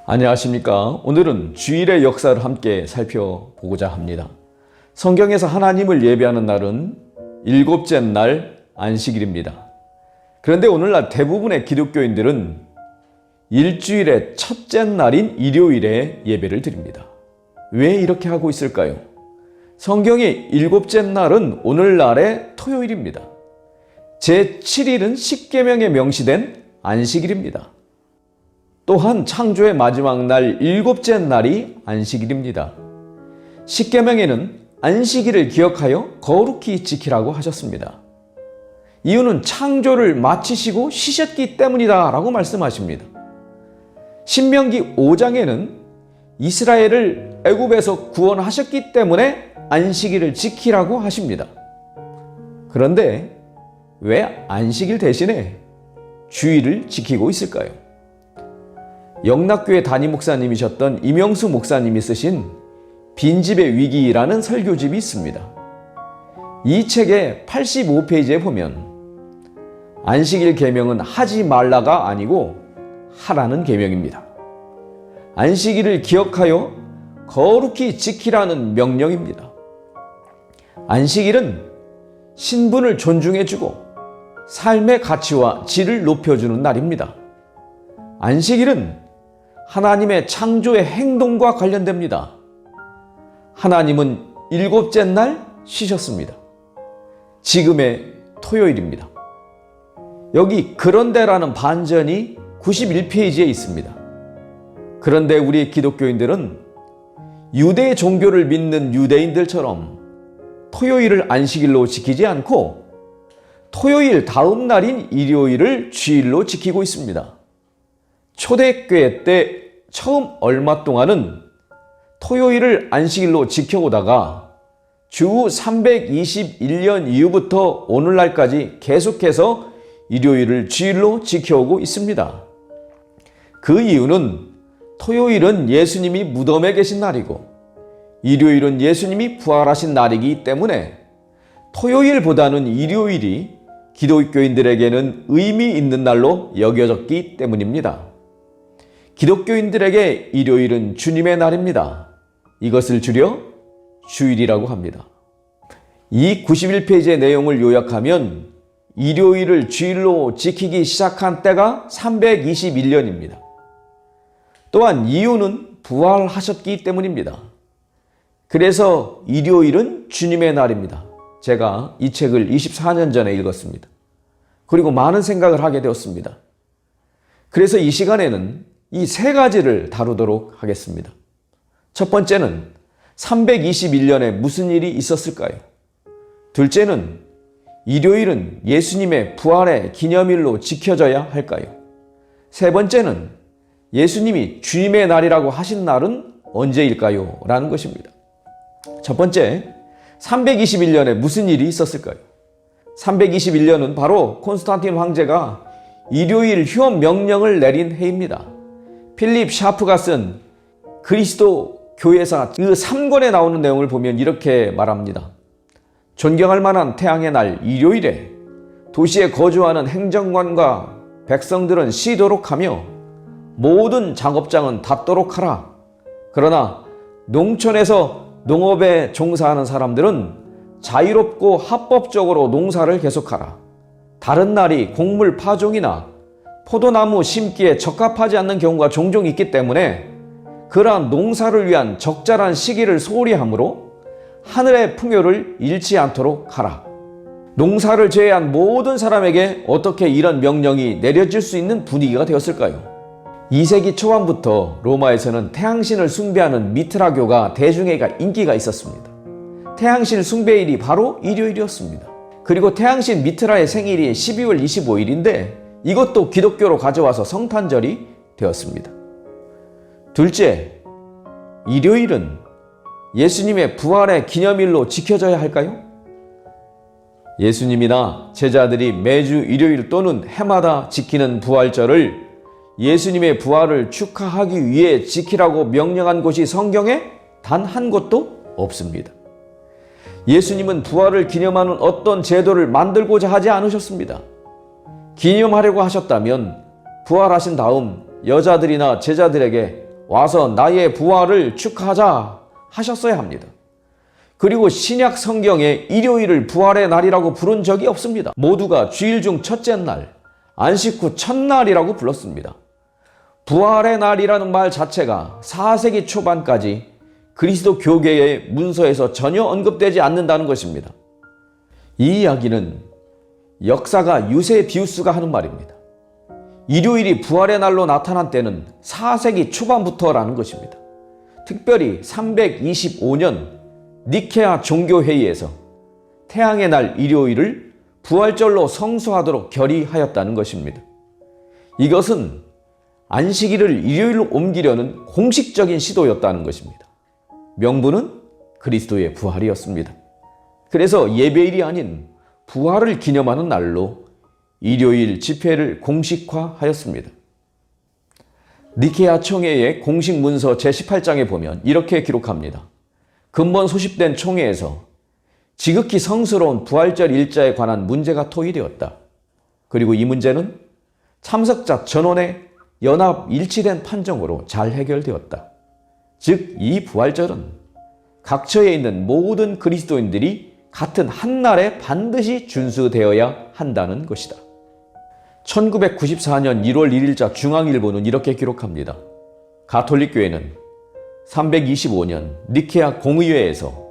안녕하십니까. 오늘은 주일의 역사를 함께 살펴보고자 합니다. 성경에서 하나님을 예배하는 날은 일곱째 날 안식일입니다. 그런데 오늘날 대부분의 기독교인들은 일주일의 첫째 날인 일요일에 예배를 드립니다. 왜 이렇게 하고 있을까요? 성경의 일곱째 날은 오늘날의 토요일입니다. 제7일은 십계명에 명시된 안식일입니다. 또한 창조의 마지막 날 일곱째 날이 안식일입니다. 십계명에는 안식일을 기억하여 거룩히 지키라고 하셨습니다. 이유는 창조를 마치시고 쉬셨기 때문이다 라고 말씀하십니다. 신명기 5장에는 이스라엘을 애굽에서 구원하셨기 때문에 안식일을 지키라고 하십니다. 그런데 왜 안식일 대신에 주일을 지키고 있을까요? 영락교회 담임 목사님이셨던 이명수 목사님이 쓰신 빈집의 위기라는 설교집이 있습니다. 이 책의 85페이지에 보면 안식일 계명은 하지 말라가 아니고 하라는 계명입니다. 안식일을 기억하여 거룩히 지키라는 명령입니다. 안식일은 신분을 존중해주고 삶의 가치와 질을 높여주는 날입니다. 안식일은 하나님의 창조의 행동과 관련됩니다. 하나님은 일곱째 날 쉬셨습니다. 지금의 토요일입니다. 여기 그런데라는 반전이 91페이지에 있습니다. 그런데 우리 기독교인들은 유대 종교를 믿는 유대인들처럼 토요일을 안식일로 지키지 않고 토요일 다음 날인 일요일을 주일로 지키고 있습니다. 초대교회 때 처음 얼마 동안은 토요일을 안식일로 지켜오다가 주 321년 이후부터 오늘날까지 계속해서 일요일을 주일로 지켜오고 있습니다. 그 이유는 토요일은 예수님이 무덤에 계신 날이고 일요일은 예수님이 부활하신 날이기 때문에 토요일보다는 일요일이 기독교인들에게는 의미 있는 날로 여겨졌기 때문입니다. 기독교인들에게 일요일은 주님의 날입니다. 이것을 줄여 주일이라고 합니다. 이 91페이지의 내용을 요약하면 일요일을 주일로 지키기 시작한 때가 321년입니다. 또한 이유는 부활하셨기 때문입니다. 그래서 일요일은 주님의 날입니다. 제가 이 책을 24년 전에 읽었습니다. 그리고 많은 생각을 하게 되었습니다. 그래서 이 시간에는 이 세 가지를 다루도록 하겠습니다. 첫 번째는 321년에 무슨 일이 있었을까요? 둘째는 일요일은 예수님의 부활의 기념일로 지켜져야 할까요? 세 번째는 예수님이 주님의 날이라고 하신 날은 언제일까요? 라는 것입니다. 첫 번째, 321년에 무슨 일이 있었을까요? 321년은 바로 콘스탄틴 황제가 일요일 휴업 명령을 내린 해입니다. 필립 샤프가 쓴 그리스도 교회사 그 3권에 나오는 내용을 보면 이렇게 말합니다. 존경할 만한 태양의 날 일요일에 도시에 거주하는 행정관과 백성들은 쉬도록 하며 모든 작업장은 닫도록 하라. 그러나 농촌에서 농업에 종사하는 사람들은 자유롭고 합법적으로 농사를 계속하라. 다른 날이 곡물 파종이나 포도나무 심기에 적합하지 않는 경우가 종종 있기 때문에 그러한 농사를 위한 적절한 시기를 소홀히 하므로 하늘의 풍요를 잃지 않도록 하라. 농사를 제외한 모든 사람에게 어떻게 이런 명령이 내려질 수 있는 분위기가 되었을까요? 2세기 초반부터 로마에서는 태양신을 숭배하는 미트라교가 대중에게 인기가 있었습니다. 태양신 숭배일이 바로 일요일이었습니다. 그리고 태양신 미트라의 생일이 12월 25일인데 이것도 기독교로 가져와서 성탄절이 되었습니다. 둘째, 일요일은 예수님의 부활의 기념일로 지켜져야 할까요? 예수님이나 제자들이 매주 일요일 또는 해마다 지키는 부활절을 예수님의 부활을 축하하기 위해 지키라고 명령한 곳이 성경에 단 한 곳도 없습니다. 예수님은 부활을 기념하는 어떤 제도를 만들고자 하지 않으셨습니다. 기념하려고 하셨다면 부활하신 다음 여자들이나 제자들에게 와서 나의 부활을 축하하자 하셨어야 합니다. 그리고 신약 성경에 일요일을 부활의 날이라고 부른 적이 없습니다. 모두가 주일 중 첫째 날, 안식 후 첫날이라고 불렀습니다. 부활의 날이라는 말 자체가 4세기 초반까지 그리스도 교계의 문서에서 전혀 언급되지 않는다는 것입니다. 이 이야기는 역사가 유세비우스가 하는 말입니다. 일요일이 부활의 날로 나타난 때는 4세기 초반부터라는 것입니다. 특별히 325년 니케아 종교회의에서 태양의 날 일요일을 부활절로 성수하도록 결의하였다는 것입니다. 이것은 안식일을 일요일로 옮기려는 공식적인 시도였다는 것입니다. 명분은 그리스도의 부활이었습니다. 그래서 예배일이 아닌 부활을 기념하는 날로 일요일 집회를 공식화하였습니다. 니케아 총회의 공식 문서 제18장에 보면 이렇게 기록합니다. 근본 소집된 총회에서 지극히 성스러운 부활절 일자에 관한 문제가 토의되었다. 그리고 이 문제는 참석자 전원의 연합 일치된 판정으로 잘 해결되었다. 즉, 이 부활절은 각처에 있는 모든 그리스도인들이 같은 한 날에 반드시 준수되어야 한다는 것이다. 1994년 1월 1일자 중앙일보는 이렇게 기록합니다. 가톨릭교회는 325년 니케아 공의회에서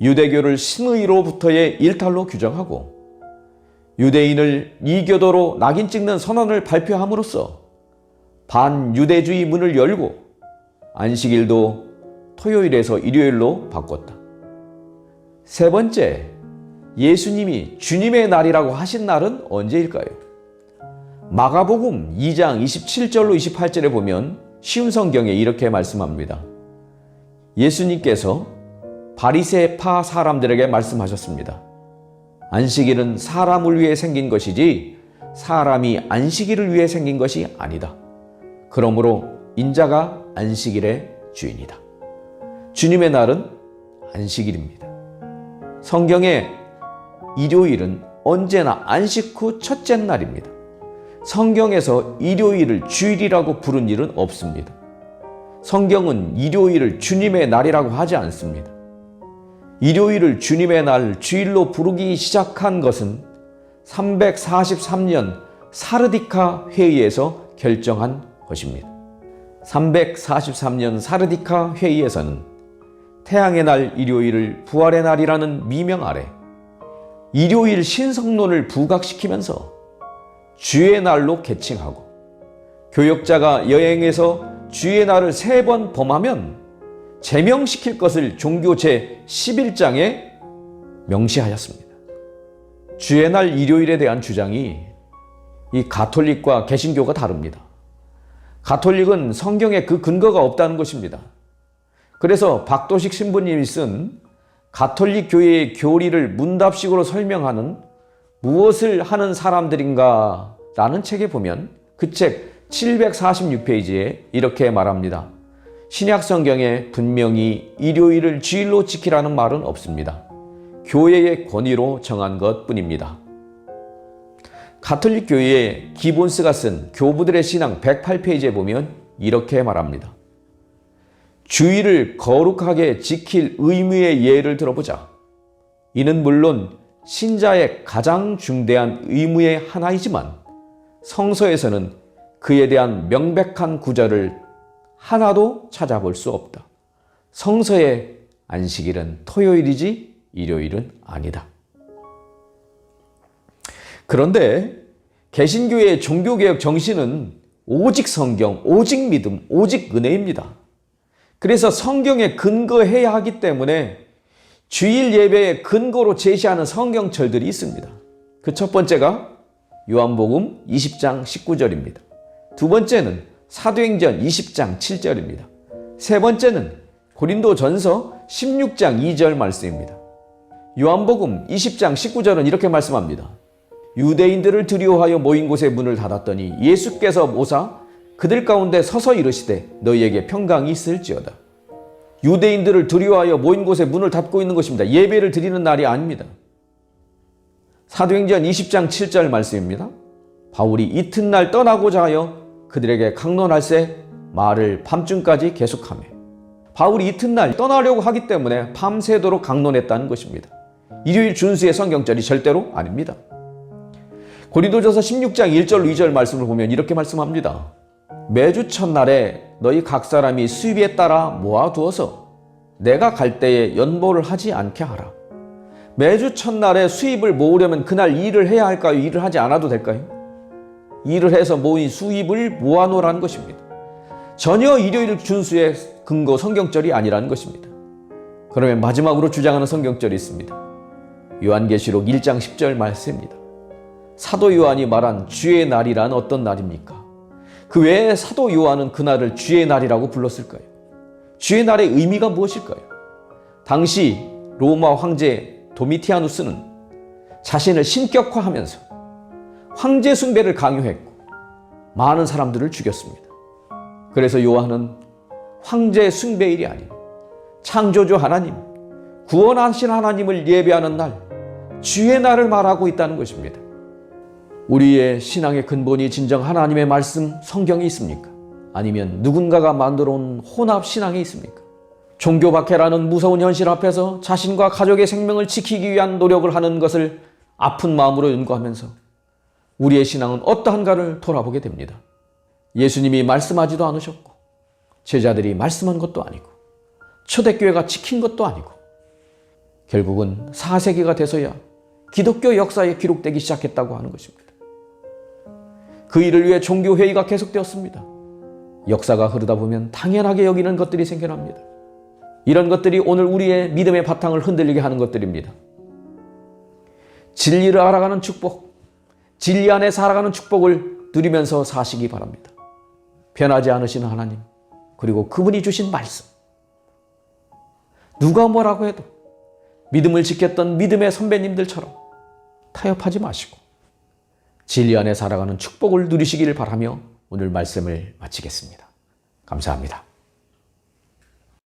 유대교를 신의로부터의 일탈로 규정하고 유대인을 이교도로 낙인 찍는 선언을 발표함으로써 반유대주의 문을 열고 안식일도 토요일에서 일요일로 바꿨다. 세 번째, 예수님이 주님의 날이라고 하신 날은 언제일까요? 마가복음 2장 27절로 28절에 보면 쉬운 성경에 이렇게 말씀합니다. 예수님께서 바리새파 사람들에게 말씀하셨습니다. 안식일은 사람을 위해 생긴 것이지 사람이 안식일을 위해 생긴 것이 아니다. 그러므로 인자가 안식일의 주인이다. 주님의 날은 안식일입니다. 성경에 일요일은 언제나 안식 후 첫째 날입니다. 성경에서 일요일을 주일이라고 부른 일은 없습니다. 성경은 일요일을 주님의 날이라고 하지 않습니다. 일요일을 주님의 날, 주일로 부르기 시작한 것은 343년 사르디카 회의에서 결정한 것입니다. 343년 사르디카 회의에서는 태양의 날 일요일을 부활의 날이라는 미명 아래 일요일 신성론을 부각시키면서 주의 날로 개칭하고 교역자가 여행에서 주의 날을 3번 범하면 제명시킬 것을 종교 제11장에 명시하였습니다. 주의 날 일요일에 대한 주장이 이 가톨릭과 개신교가 다릅니다. 가톨릭은 성경에 그 근거가 없다는 것입니다. 그래서 박도식 신부님이 쓴 가톨릭 교회의 교리를 문답식으로 설명하는 무엇을 하는 사람들인가 라는 책에 보면 그 책 746페이지에 이렇게 말합니다. 신약 성경에 분명히 일요일을 주일로 지키라는 말은 없습니다. 교회의 권위로 정한 것 뿐입니다. 가톨릭 교회의 기본스가 쓴 교부들의 신앙 108페이지에 보면 이렇게 말합니다. 주일을 거룩하게 지킬 의무의 예를 들어보자. 이는 물론 신자의 가장 중대한 의무의 하나이지만 성서에서는 그에 대한 명백한 구절을 하나도 찾아볼 수 없다. 성서의 안식일은 토요일이지 일요일은 아니다. 그런데 개신교의 종교개혁 정신은 오직 성경, 오직 믿음, 오직 은혜입니다. 그래서 성경에 근거해야 하기 때문에 주일 예배의 근거로 제시하는 성경절들이 있습니다. 그 첫 번째가 요한복음 20장 19절입니다. 두 번째는 사도행전 20장 7절입니다. 세 번째는 고린도전서 16장 2절 말씀입니다. 요한복음 20장 19절은 이렇게 말씀합니다. 유대인들을 두려워하여 모인 곳에 문을 닫았더니 예수께서 오사 그들 가운데 서서 이르시되 너희에게 평강이 있을지어다. 유대인들을 두려워하여 모인 곳에 문을 닫고 있는 것입니다. 예배를 드리는 날이 아닙니다. 사도행전 20장 7절 말씀입니다. 바울이 이튿날 떠나고자 하여 그들에게 강론할세 말을 밤중까지 계속하며 바울이 이튿날 떠나려고 하기 때문에 밤새도록 강론했다는 것입니다. 일요일 준수의 성경절이 절대로 아닙니다. 고린도전서 16장 1절 2절 말씀을 보면 이렇게 말씀합니다. 매주 첫날에 너희 각 사람이 수입에 따라 모아두어서 내가 갈 때에 연보를 하지 않게 하라. 매주 첫날에 수입을 모으려면 그날 일을 해야 할까요? 일을 하지 않아도 될까요? 일을 해서 모인 수입을 모아놓으라는 것입니다. 전혀 일요일 준수의 근거 성경절이 아니라는 것입니다. 그러면 마지막으로 주장하는 성경절이 있습니다. 요한계시록 1장 10절 말씀입니다. 사도 요한이 말한 주의 날이란 어떤 날입니까? 그 외에 사도 요한은 그날을 주의 날이라고 불렀을까요? 주의 날의 의미가 무엇일까요? 당시 로마 황제 도미티아누스는 자신을 신격화하면서 황제 숭배를 강요했고 많은 사람들을 죽였습니다. 그래서 요한은 황제 숭배일이 아닌 창조주 하나님, 구원하신 하나님을 예배하는 날, 주의 날을 말하고 있다는 것입니다. 우리의 신앙의 근본이 진정 하나님의 말씀, 성경이 있습니까? 아니면 누군가가 만들어 온 혼합 신앙이 있습니까? 종교박해라는 무서운 현실 앞에서 자신과 가족의 생명을 지키기 위한 노력을 하는 것을 아픈 마음으로 연구하면서 우리의 신앙은 어떠한가를 돌아보게 됩니다. 예수님이 말씀하지도 않으셨고 제자들이 말씀한 것도 아니고 초대교회가 지킨 것도 아니고 결국은 4세기가 돼서야 기독교 역사에 기록되기 시작했다고 하는 것입니다. 그 일을 위해 종교회의가 계속되었습니다. 역사가 흐르다 보면 당연하게 여기는 것들이 생겨납니다. 이런 것들이 오늘 우리의 믿음의 바탕을 흔들리게 하는 것들입니다. 진리를 알아가는 축복, 진리 안에 살아가는 축복을 누리면서 사시기 바랍니다. 변하지 않으시는 하나님, 그리고 그분이 주신 말씀. 누가 뭐라고 해도 믿음을 지켰던 믿음의 선배님들처럼 타협하지 마시고 진리 안에 살아가는 축복을 누리시기를 바라며 오늘 말씀을 마치겠습니다. 감사합니다.